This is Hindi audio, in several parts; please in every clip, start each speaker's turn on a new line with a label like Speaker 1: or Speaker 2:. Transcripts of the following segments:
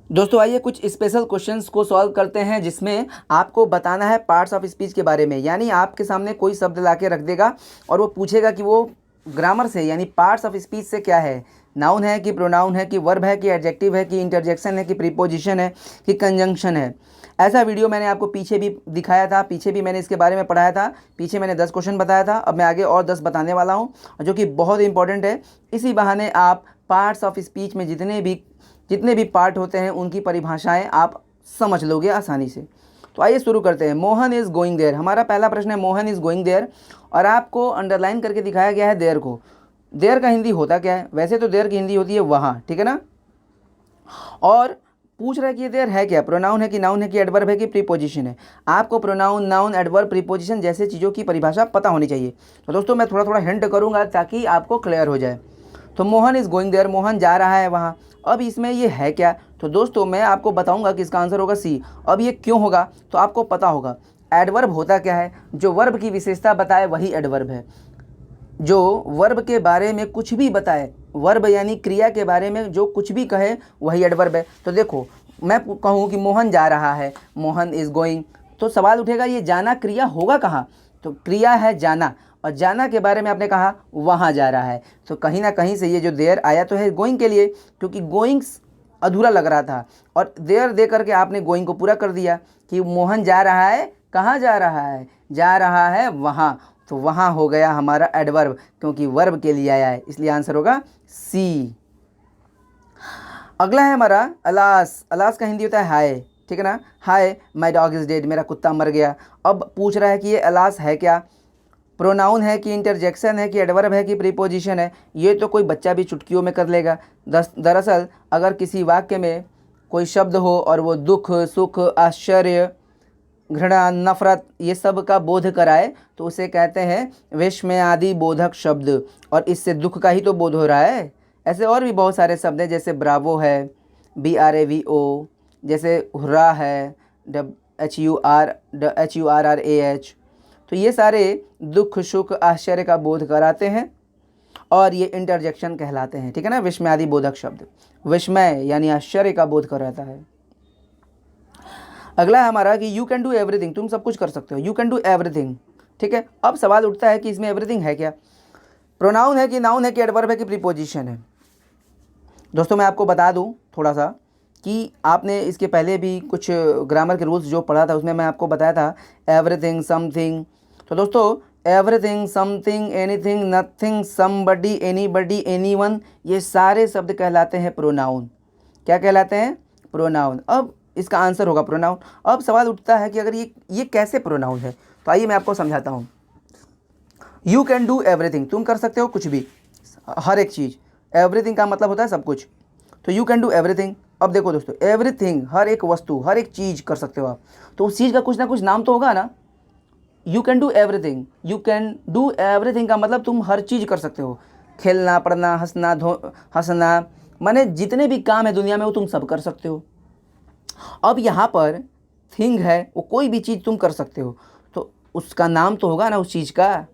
Speaker 1: दोस्तों आइए कुछ स्पेशल क्वेश्चंस को सॉल्व करते हैं जिसमें आपको बताना है पार्ट्स ऑफ स्पीच के बारे में। यानी आपके सामने कोई शब्द लाके रख देगा और वो पूछेगा कि वो ग्रामर से यानी पार्ट्स ऑफ स्पीच से क्या है, नाउन है कि प्रोनाउन है कि वर्ब है कि एडजेक्टिव है कि इंटरजेक्शन है कि प्रीपोजिशन है कि कंजंक्शन है। ऐसा वीडियो मैंने आपको पीछे भी दिखाया था, पीछे भी मैंने इसके बारे में पढ़ाया था। पीछे मैंने 10 क्वेश्चन बताया था, अब मैं आगे और 10 बताने वाला हूँ जो कि बहुत इंपॉर्टेंट है। इसी बहाने आप पार्ट्स ऑफ स्पीच में जितने भी पार्ट होते हैं उनकी परिभाषाएं आप समझ लोगे आसानी से। तो आइए शुरू करते हैं। मोहन इज़ गोइंग देयर, हमारा पहला प्रश्न है मोहन इज़ गोइंग देयर, और आपको अंडरलाइन करके दिखाया गया है देयर को। देयर का हिंदी होता क्या है? वैसे तो देयर की हिंदी होती है वहाँ, ठीक है ना। और पूछ रहा है कि ये देयर है क्या, प्रोनाउन है कि नाउन है कि एडवर्ब है कि प्रीपोजिशन है। आपको प्रोनाउन, नाउन, एडवर्ब, प्रीपोजिशन जैसे चीज़ों की परिभाषा पता होनी चाहिए। तो दोस्तों मैं थोड़ा थोड़ा हिंट करूँगा ताकि आपको क्लियर हो जाए। तो Mohan is going there, Mohan जा रहा है वहाँ। अब इसमें ये है क्या? तो दोस्तों मैं आपको बताऊंगा कि इसका आंसर होगा सी। अब ये क्यों होगा तो आपको पता होगा। एडवर्ब होता क्या है? जो वर्ब की विशेषता बताए वही एडवर्ब है। जो वर्ब के बारे में कुछ भी बताए, वर्ब यानी क्रिया के बारे में जो कुछ भी कहे वही एडवर्ब है। तो देखो मैं कहूँ कि मोहन जा रहा है, मोहन इज़ गोइंग, तो सवाल उठेगा ये जाना क्रिया होगा कहाँ? तो क्रिया है जाना, और जाना के बारे में आपने कहा वहाँ जा रहा है। तो कहीं ना कहीं से ये जो देयर आया तो है गोइंग के लिए, क्योंकि गोइंग्स अधूरा लग रहा था और देयर दे करके आपने गोइंग को पूरा कर दिया कि मोहन जा रहा है। कहाँ जा रहा है? जा रहा है वहाँ। तो वहाँ हो गया हमारा एडवर्ब, क्योंकि वर्ब के लिए आया है, इसलिए आंसर होगा सी। अगला है हमारा अलास। अलास का हिंदी होता है हाय, ठीक है ना। Hi my dog is dead, मेरा कुत्ता मर गया। अब पूछ रहा है कि ये अलास है क्या, प्रोनाउन है कि इंटरजेक्शन है कि एडवर्ब है कि प्रीपोजिशन है। ये तो कोई बच्चा भी चुटकियों में कर लेगा। दरअसल अगर किसी वाक्य में कोई शब्द हो और वो दुख, सुख, आश्चर्य, घृणा, नफरत ये सब का बोध कराए तो उसे कहते हैं विस्मय आदि बोधक शब्द, और इससे दुख का ही तो बोध हो रहा है। ऐसे और भी बहुत सारे शब्द हैं, जैसे ब्रावो है, BRAVO, जैसे हुर्रा है, HURRAH। तो ये सारे दुख, सुख, आश्चर्य का बोध कराते हैं और ये इंटरजेक्शन कहलाते हैं, ठीक है ना। विस्मय आदि बोधक शब्द, विस्मय यानी आश्चर्य का बोध कराता है। अगला है हमारा कि यू कैन डू एवरीथिंग, तुम सब कुछ कर सकते हो, यू कैन डू एवरीथिंग, ठीक है। अब सवाल उठता है कि इसमें एवरीथिंग है क्या, प्रोनाउन है कि नाउन है कि एडवर्ब है कि प्रीपोजिशन है। दोस्तों मैं आपको बता दूं थोड़ा सा कि आपने इसके पहले भी कुछ ग्रामर के रूल्स जो पढ़ा था उसमें मैं आपको बताया था एवरीथिंग, समथिंग। तो दोस्तों everything, something, anything, nothing, somebody, anybody, anyone, ये सारे शब्द कहलाते हैं प्रोनाउन। क्या कहलाते हैं? प्रोनाउन। अब इसका आंसर होगा प्रोनाउन। अब सवाल उठता है कि अगर ये कैसे प्रोनाउन है, तो आइए मैं आपको समझाता हूँ। यू कैन डू एवरीथिंग, तुम कर सकते हो कुछ भी, हर एक चीज़। एवरीथिंग का मतलब होता है सब कुछ, तो यू कैन डू एवरीथिंग। अब देखो दोस्तों एवरीथिंग, हर एक वस्तु, हर एक चीज़ कर सकते हो आप, तो उस चीज़ का कुछ ना कुछ नाम तो होगा ना। You can do everything, you can do everything का मतलब तुम हर चीज़ कर सकते हो। खेलना, पढ़ना, हंसना, माने जितने भी काम है दुनिया में वो तुम सब कर सकते हो। अब यहाँ पर थिंग है, वो कोई भी चीज़ तुम कर सकते हो, तो उसका नाम तो होगा ना उस चीज़ का,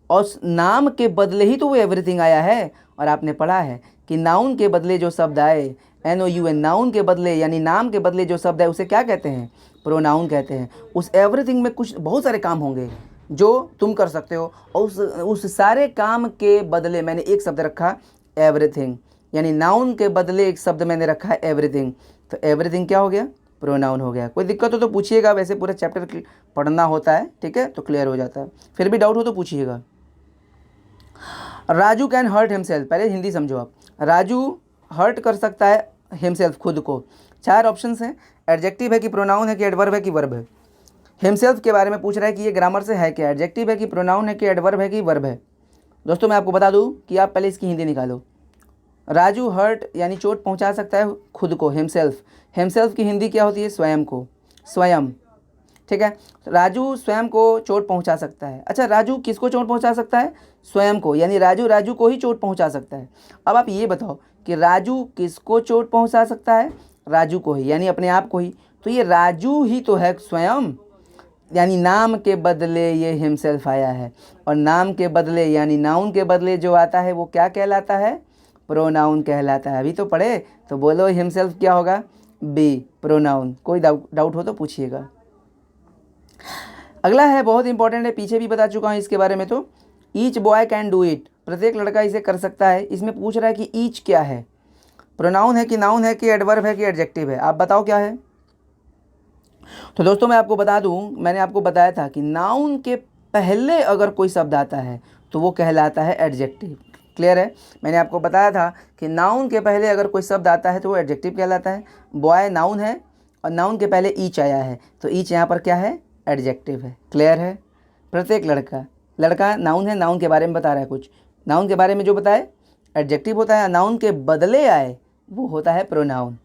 Speaker 1: और उस नाम के बदले ही तो वो एवरीथिंग आया है। और आपने पढ़ा है कि नाउन के बदले जो शब्द आए, NOUN, नाउन के बदले यानी नाम के बदले जो शब्द है उसे क्या कहते हैं? प्रोनाउन कहते हैं। उस एवरीथिंग में कुछ बहुत सारे काम होंगे जो तुम कर सकते हो, और उस सारे काम के बदले मैंने एक शब्द रखा एवरीथिंग, यानी नाउन के बदले एक शब्द मैंने रखा है एवरीथिंग। तो एवरीथिंग क्या हो गया? प्रोनाउन हो गया। कोई दिक्कत हो तो पूछिएगा, वैसे पूरा चैप्टर पढ़ना होता है, ठीक है, तो क्लियर हो जाता है। फिर भी डाउट हो तो पूछिएगा। राजू कैन हर्ट हिमसेल्फ, पहले हिंदी समझो आप। राजू हर्ट कर सकता है हिमसेल्फ, खुद को। 4 ऑप्शंस हैं, एडजेक्टिव है कि प्रोनाउन है कि एडवर्ब है कि वर्ब है। हिमसेल्फ के बारे में पूछ रहा है कि ये ग्रामर से है क्या, एडजेक्टिव है कि प्रोनाउन है कि एडवर्ब है कि वर्ब है। दोस्तों मैं आपको बता दूं कि आप पहले इसकी हिंदी निकालो। राजू हर्ट यानी चोट पहुंचा सकता है खुद को, हिमसेल्फ। हिमसेल्फ की हिंदी क्या होती है? स्वयं को, स्वयं, ठीक है। राजू स्वयं को चोट पहुंचा सकता है। अच्छा राजू किसको चोट पहुंचा सकता है? स्वयं को, यानी राजू को ही चोट पहुंचा सकता है। अब आप ये बताओ कि राजू किसको चोट पहुंचा सकता है? राजू को ही, यानी अपने आप को ही। तो ये राजू ही तो है स्वयं, यानी नाम के बदले ये हिमसेल्फ आया है, और नाम के बदले यानी नाउन के बदले जो आता है वो क्या कहलाता है? प्रोनाउन कहलाता है। अभी तो पढ़े, तो बोलो हिमसेल्फ क्या होगा? B pronoun. कोई डाउट हो तो पूछिएगा। अगला है, बहुत इंपॉर्टेंट है, पीछे भी बता चुका हूँ इसके बारे में। तो each boy can do it, प्रत्येक लड़का इसे कर सकता है। इसमें पूछ रहा है कि ईच क्या है, प्रोनाउन है कि नाउन है कि एडवर्ब है कि एडजेक्टिव है, आप बताओ क्या है। तो दोस्तों मैं आपको बता दूं, मैंने आपको बताया था कि नाउन के पहले अगर कोई शब्द आता है तो वो कहलाता है एडजेक्टिव। क्लियर है, मैंने आपको बताया था कि नाउन के पहले अगर कोई शब्द आता है तो वो एडजेक्टिव कहलाता है। बॉय नाउन है और नाउन के पहले ईच आया है तो ईच यहाँ पर क्या है, एडजेक्टिव है। क्लियर है, प्रत्येक लड़का, लड़का नाउन है, नाउन के बारे में बता रहा है कुछ, नाउन के बारे में जो बताए एडजेक्टिव होता है, नाउन के बदले आए वो होता है प्रोनाउन।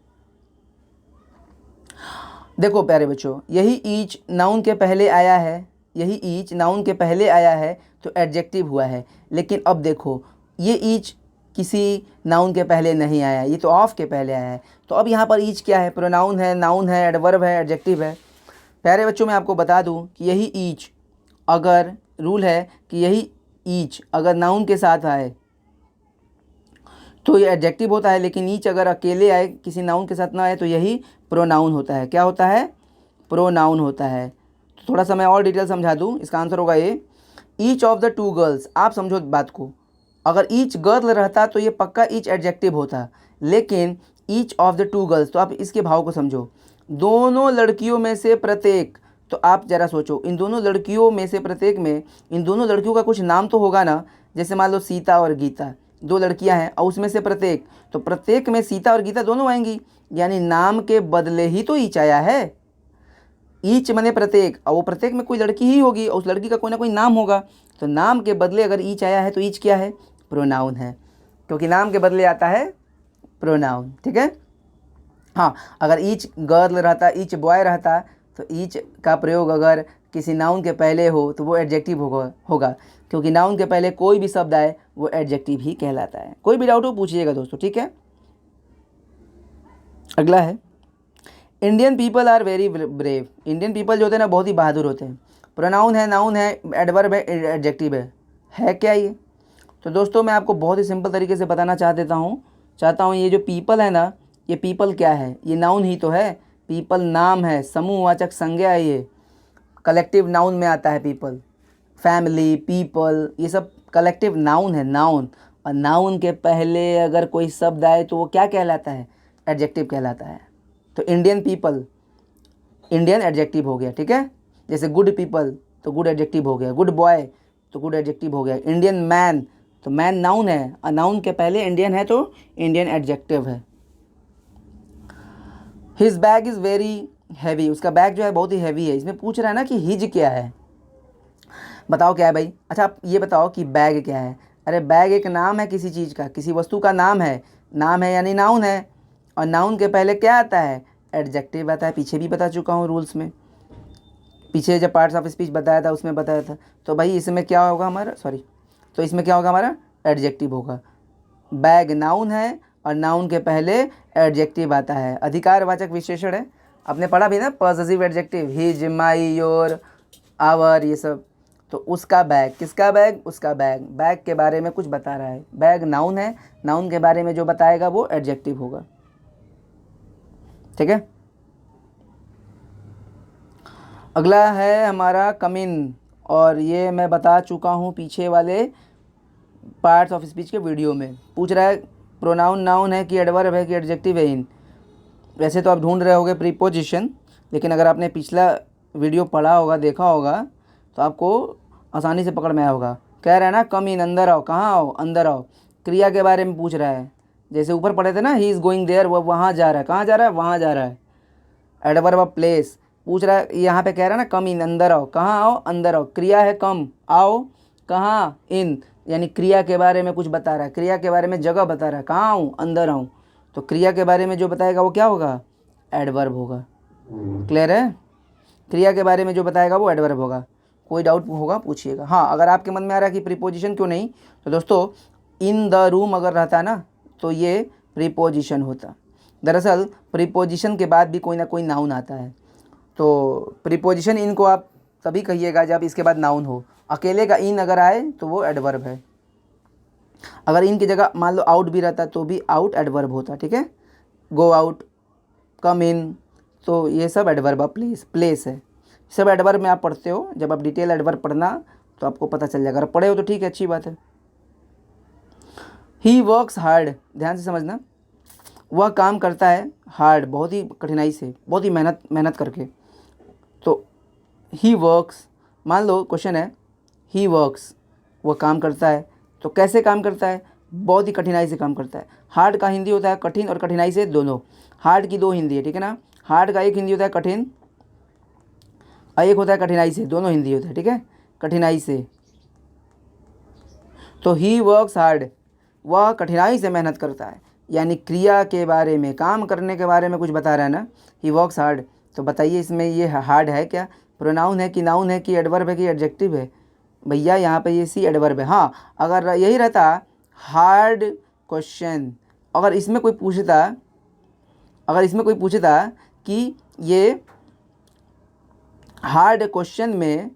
Speaker 1: देखो प्यारे बच्चों, यही ईच नाउन के पहले आया है, यही ईच नाउन के पहले आया है तो एडजेक्टिव हुआ है। लेकिन अब देखो ये ईच किसी नाउन के पहले नहीं आया, ये तो ऑफ के पहले आया है। तो अब यहाँ पर ईच क्या है, प्रोनाउन है, नाउन है, एडवर्ब है, एडजेक्टिव है। प्यारे बच्चों मैं आपको बता दूँ कि यही ईच, अगर रूल है कि यही ईच अगर नाउन के साथ आए तो ये एडजेक्टिव होता है, लेकिन ईच अगर अकेले आए किसी नाउन के साथ ना आए तो यही प्रोनाउन होता है। क्या होता है, प्रोनाउन होता है। तो थोड़ा सा मैं और डिटेल समझा दूँ, इसका आंसर होगा ये, each of the two girls. आप समझो बात को, अगर ईच गर्ल रहता तो ये पक्का ईच एडजेक्टिव होता, लेकिन each of the two girls, तो आप इसके भाव को समझो, दोनों लड़कियों में से प्रत्येक। तो आप ज़रा सोचो, इन दोनों लड़कियों में से प्रत्येक में इन दोनों लड़कियों का कुछ नाम तो होगा ना। जैसे मान लो सीता और गीता, दो लड़कियां हैं और उसमें से प्रत्येक, तो प्रत्येक में सीता और गीता दोनों आएंगी, यानी नाम के बदले ही तो ईच आया है। ईच माने प्रत्येक, और वो प्रत्येक में कोई लड़की ही होगी और उस लड़की का कोई ना कोई नाम होगा। तो नाम के बदले अगर ईच आया है तो ईच क्या है, प्रोनाउन है, क्योंकि नाम के बदले आता है प्रोनाउन। ठीक है, हाँ अगर ईच गर्ल रहता, ईच बॉय रहता, तो ईच का प्रयोग अगर किसी नाउन के पहले हो तो वो एडजेक्टिव होगा, क्योंकि नाउन के पहले कोई भी शब्द आए वो एडजेक्टिव ही कहलाता है। कोई भी डाउट हो पूछिएगा दोस्तों, ठीक है। अगला है, Indian people are very brave. Indian people जो होते हैं ना बहुत ही बहादुर होते हैं। प्रोनाउन है, नाउन है, एडवर्ब है, एडजेक्टिव है क्या ये। तो दोस्तों मैं आपको बहुत ही सिंपल तरीके से बताना चाहता हूँ ये जो पीपल है ना, ये पीपल क्या है, ये नाउन ही तो है। पीपल नाम है, समूहवाचक संज्ञा है, ये कलेक्टिव नाउन में आता है। पीपल, फैमिली, पीपल, ये सब कलेक्टिव नाउन है, नाउन। और नाउन के पहले अगर कोई शब्द आए तो वो क्या कहलाता है, एडजेक्टिव कहलाता है। तो इंडियन पीपल, इंडियन एडजेक्टिव हो गया, ठीक है। जैसे गुड पीपल तो गुड एडजेक्टिव हो गया, गुड बॉय तो गुड एडजेक्टिव हो गया। इंडियन मैन तो मैन नाउन है और नाउन के पहले इंडियन है तो इंडियन एडजेक्टिव है। His bag is very heavy, उसका बैग जो है बहुत ही हैवी है। इसमें पूछ रहा है ना कि हिज क्या है, बताओ क्या है भाई। अच्छा आप ये बताओ कि बैग क्या है। अरे बैग एक नाम है किसी चीज़ का, किसी वस्तु का नाम है, नाम है यानी नाउन है, और नाउन के पहले क्या आता है, एडजेक्टिव आता है। पीछे भी बता चुका हूँ रूल्स में, पीछे जब पार्ट्स ऑफ स्पीच बताया था उसमें बताया था। तो भाई इसमें क्या होगा हमारा, तो इसमें क्या होगा हमारा, एडजेक्टिव होगा। बैग नाउन है और नाउन के पहले एडजेक्टिव आता है, अधिकारवाचक विशेषण है। आपने पढ़ा भी ना, possessive adjective, his, my, your, our, ये सब। तो उसका बैग, किसका बैग, उसका बैग, बैग के बारे में कुछ बता रहा है। बैग नाउन है, नाउन के बारे में जो बताएगा वो एडजेक्टिव होगा, ठीक है। अगला है हमारा कम इन, और ये मैं बता चुका हूँ पीछे वाले पार्ट्स ऑफ स्पीच के वीडियो में। पूछ रहा है प्रोनाउन नाउन है कि एडवर्ब है कि एडजेक्टिव है इन। वैसे तो आप ढूंढ रहे होगे प्रीपोजिशन, लेकिन अगर आपने पिछला वीडियो पढ़ा होगा, देखा होगा, तो आपको आसानी से पकड़ में आया होगा। कह रहा है ना कम इन, अंदर आओ, कहाँ आओ, अंदर आओ। क्रिया के बारे में पूछ रहा है, जैसे ऊपर पढ़े थे ना, ही इज़ गोइंग देयर, वो वहाँ जा रहा है, कहाँ जा रहा है, वहाँ जा रहा है। एडवर्ब ऑफ प्लेस पूछ रहा है, यहाँ पे कह रहा है ना कम इन, अंदर आओ, कहाँ आओ, अंदर आओ। क्रिया है कम, आओ, कहाँ, इन, यानी क्रिया के बारे में कुछ बता रहा है, क्रिया के बारे में जगह बता रहा है, कहाँ आऊँ, अंदर आऊँ। तो क्रिया के बारे में जो बताएगा वो क्या होगा, एडवर्ब होगा। क्लियर है, क्रिया के बारे में जो बताएगा वो एडवर्ब होगा। कोई डाउट होगा पूछिएगा। हाँ अगर आपके मन में आ रहा है कि प्रीपोजिशन क्यों नहीं, तो दोस्तों इन द रूम अगर रहता ना तो ये प्रीपोजिशन होता। दरअसल प्रीपोजिशन के बाद भी कोई ना कोई नाउन आता है। तो प्रीपोजिशन इन को आप तभी कहिएगा जब इसके बाद नाउन हो। अकेले का इन अगर आए तो वो एडवर्ब है। अगर इन की जगह मान लो आउट भी रहता तो भी आउट एडवर्ब होता, ठीक है। गो आउट, कम इन, तो ये सब एडवर्ब ऑफ प्लेस है। सब एडवर्ब में आप पढ़ते हो, जब आप डिटेल एडवर्ब पढ़ना तो आपको पता चल जाएगा। अगर पढ़े हो तो ठीक है, अच्छी बात है। ही वर्क्स हार्ड, ध्यान से समझना, वह काम करता है हार्ड, बहुत ही कठिनाई से, बहुत ही मेहनत करके। तो ही वर्क्स, मान लो क्वेश्चन है ही वर्क्स, वह काम करता है, तो कैसे काम करता है, बहुत ही कठिनाई से काम करता है। हार्ड का हिंदी होता है कठिन और कठिनाई से दोनों। हार्ड की दो हिंदी है, ठीक है ना। हार्ड का एक हिंदी होता है कठिन और एक होता है कठिनाई से, दोनों हिंदी होता है, ठीक है, कठिनाई से। तो ही वर्क्स हार्ड, वह कठिनाई से मेहनत करता है, यानी क्रिया के बारे में, काम करने के बारे में कुछ बता रहा है ना, ही वर्क्स हार्ड। तो बताइए इसमें ये हार्ड है क्या, प्रोनाउन है कि नाउन है कि एडवर्ब है कि एडजेक्टिव है? भैया यहाँ पे ये सी एडवर्ब है। हाँ, अगर यही रहता हार्ड क्वेश्चन, अगर इसमें कोई पूछता कि ये हार्ड क्वेश्चन में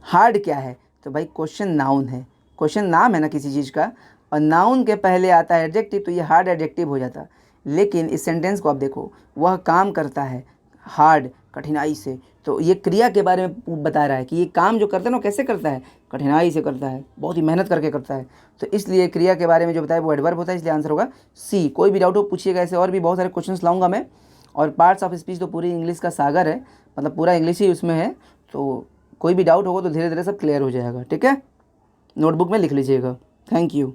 Speaker 1: हार्ड क्या है, तो भाई क्वेश्चन नाउन है, क्वेश्चन नाम है ना किसी चीज़ का, और नाउन के पहले आता है एडजेक्टिव, तो ये हार्ड एडजेक्टिव हो जाता। लेकिन इस सेंटेंस को आप देखो, वह काम करता है हार्ड, कठिनाई से, तो ये क्रिया के बारे में बता रहा है कि ये काम जो करता है ना कैसे करता है, कठिनाई से करता है, बहुत ही मेहनत करके करता है। तो इसलिए क्रिया के बारे में जो बताया वो एडवर्ब होता है, इसलिए आंसर होगा सी। कोई भी डाउट हो पूछिएगा, ऐसे और भी बहुत सारे क्वेश्चंस लाऊंगा मैं। और पार्ट्स ऑफ स्पीच तो पूरी इंग्लिश का सागर है, मतलब पूरा इंग्लिश ही उसमें है, तो कोई भी डाउट होगा तो धीरे धीरे सब क्लियर हो जाएगा, ठीक है। नोटबुक में लिख लीजिएगा। Thank you.